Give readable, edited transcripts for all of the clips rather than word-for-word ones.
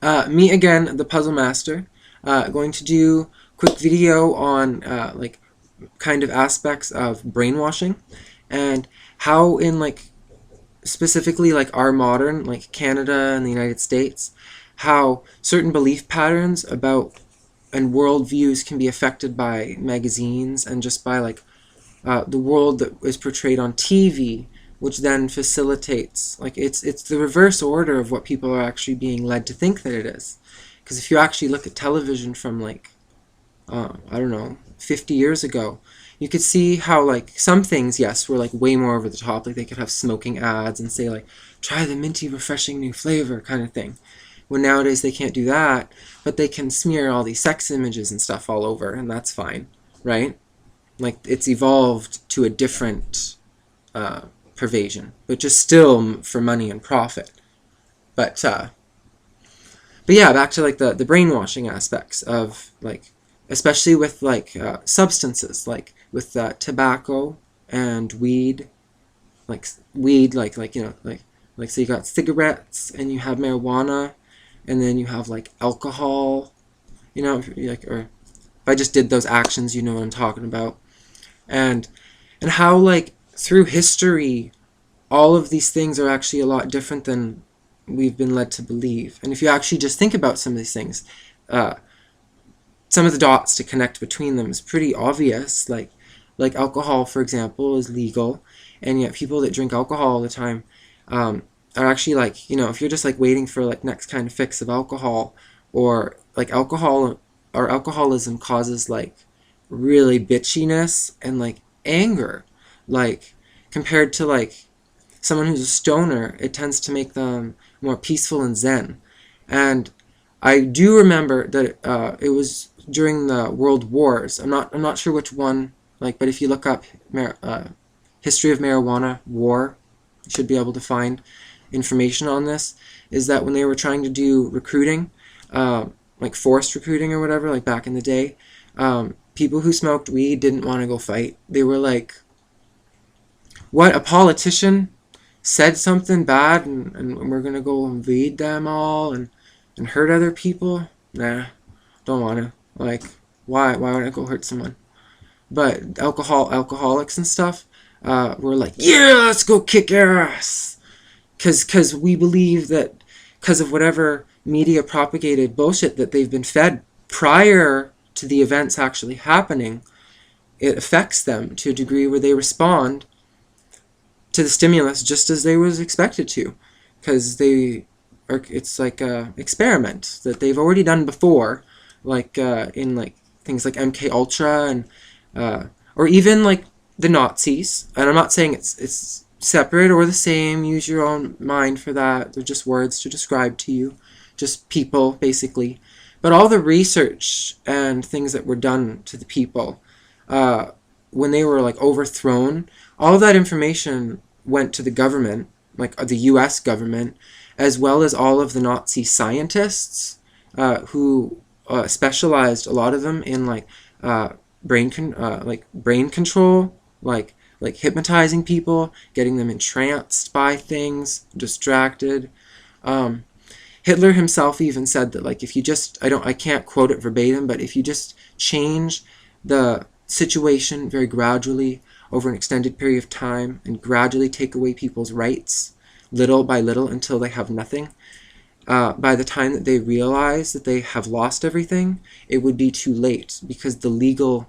Me again, the Puzzle Master, going to do a quick video on like kind of aspects of brainwashing and how in like specifically like our modern like Canada and the United States, how certain belief patterns about and worldviews can be affected by magazines and just by like the world that is portrayed on TV, which then facilitates like it's the reverse order of what people are actually being led to think that it is. Because if you actually look at television from like I don't know 50 years ago, you could see how like some things, yes, were like way more over the top. Like they could have smoking ads and say like try the minty refreshing new flavor kind of thing. When nowadays they can't do that, but they can smear all these sex images and stuff all over, and that's fine, right? Like it's evolved to a different pervasion, which is still for money and profit. But but yeah, back to like the brainwashing aspects of like, especially with like substances, like with tobacco and weed, like weed, like you know, like so you got cigarettes and you have marijuana, and then you have like alcohol, you know, like or if I just did those actions, you know what I'm talking about, and how like through history all of these things are actually a lot different than we've been led to believe. And if you actually just think about some of these things, uh, some of the dots to connect between them is pretty obvious. Like alcohol, for example, is legal, and yet people that drink alcohol all the time are actually like, you know, if you're just like waiting for like next kind of fix of alcohol, or like alcohol or alcoholism causes like really bitchiness and like anger, like compared to like someone who's a stoner, it tends to make them more peaceful and zen. And I do remember that it was during the World Wars. I'm not sure which one. Like, but if you look up history of marijuana war, you should be able to find information on this. Is that when they were trying to do recruiting, like forced recruiting or whatever, like back in the day, people who smoked weed didn't want to go fight. They were like, "What? A politician said something bad and we're gonna go invade them all and hurt other people? Nah, don't wanna. Like, why would I go hurt someone?" But alcoholics and stuff were like, yeah, let's go kick ass, cause we believe that because of whatever media propagated bullshit that they've been fed prior to the events actually happening, it affects them to a degree where they respond to the stimulus just as they was expected to, because they are, it's like a experiment that they've already done before, like in like things like MK Ultra and or even like the Nazis. And I'm not saying it's separate or the same. Use your own mind for that. They're just words to describe to you, just people basically. But all the research and things that were done to the people when they were like overthrown, all of that information went to the government, like the U.S. government, as well as all of the Nazi scientists who specialized, a lot of them, in like brain control, like hypnotizing people, getting them entranced by things, distracted. Hitler himself even said that like if you just, I can't quote it verbatim, but if you just change the situation very gradually over an extended period of time and gradually take away people's rights little by little until they have nothing, by the time that they realize that they have lost everything, it would be too late, because the legal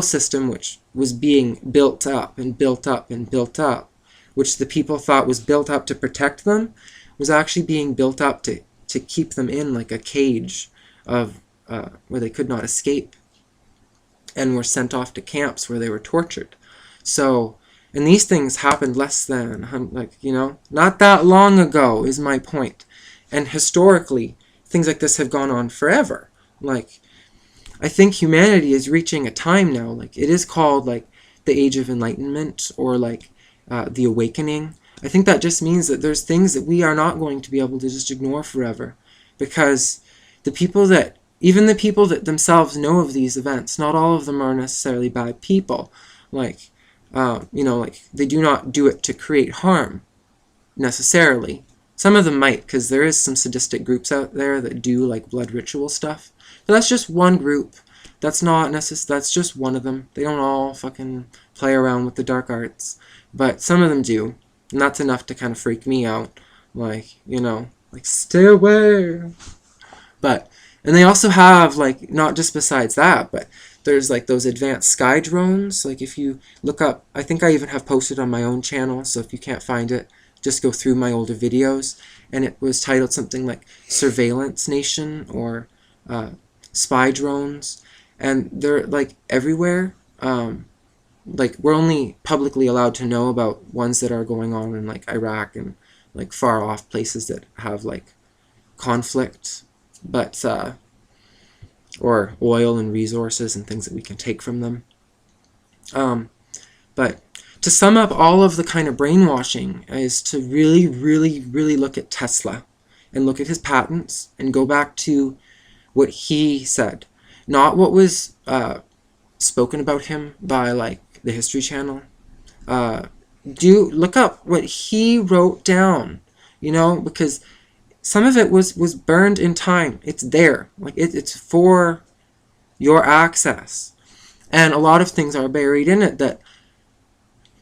system, which was being built up and built up and built up, which the people thought was built up to protect them, was actually being built up to keep them in like a cage of where they could not escape, and were sent off to camps where they were tortured. So, and these things happened less than, like, you know, not that long ago is my point. And historically, things like this have gone on forever. Like, I think humanity is reaching a time now, like, it is called, like, the Age of Enlightenment, or, like, the Awakening. I think that just means that there's things that we are not going to be able to just ignore forever. Because even the people that themselves know of these events, not all of them are necessarily bad people. Like, you know, like, they do not do it to create harm, necessarily. Some of them might, because there is some sadistic groups out there that do like blood ritual stuff. But that's just one group. That's not necessary. That's just one of them. They don't all fucking play around with the dark arts, but some of them do, and that's enough to kind of freak me out. Like, you know, like stay away. But and they also have like not just besides that, but there's like those advanced sky drones. Like if you look up, I think I even have posted on my own channel. So if you can't find it, just go through my older videos. And it was titled something like Surveillance Nation or Spy Drones. And they're like everywhere. Like we're only publicly allowed to know about ones that are going on in like Iraq and like far off places that have like conflict, but or oil and resources and things that we can take from them. But to sum up all of the kind of brainwashing is to really, really, really look at Tesla and look at his patents and go back to what he said, not what was spoken about him by like the History Channel. Do look up what he wrote down, you know, because some of it was burned in time. It's there, like it's for your access, and a lot of things are buried in it that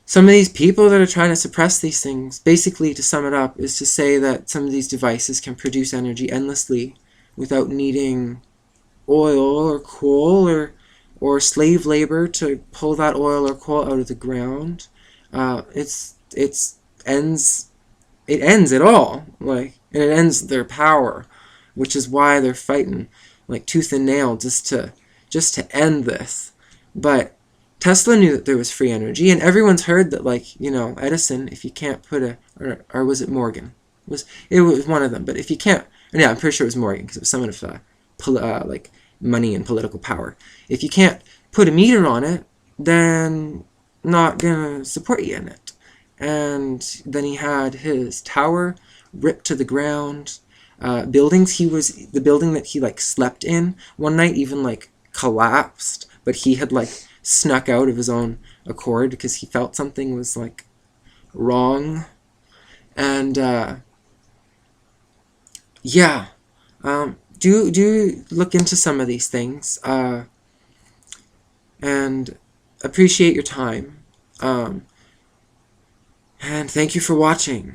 some of these people that are trying to suppress these things, basically to sum it up, is to say that some of these devices can produce energy endlessly without needing oil or coal or slave labor to pull that oil or coal out of the ground. It ends it all, like, and it ends their power, which is why they're fighting like tooth and nail just to end this. But Tesla knew that there was free energy, and everyone's heard that, like, you know, Edison, if you can't put a, or was it Morgan? It was one of them, but if you can't, yeah, I'm pretty sure it was Morgan, because it was someone of like money and political power. If you can't put a meter on it, then not gonna support you in it. And then he had his tower ripped to the ground. Buildings, the building that he like slept in one night even like collapsed, but he had like snuck out of his own accord because he felt something was like wrong. And yeah, do look into some of these things and appreciate your time. And thank you for watching.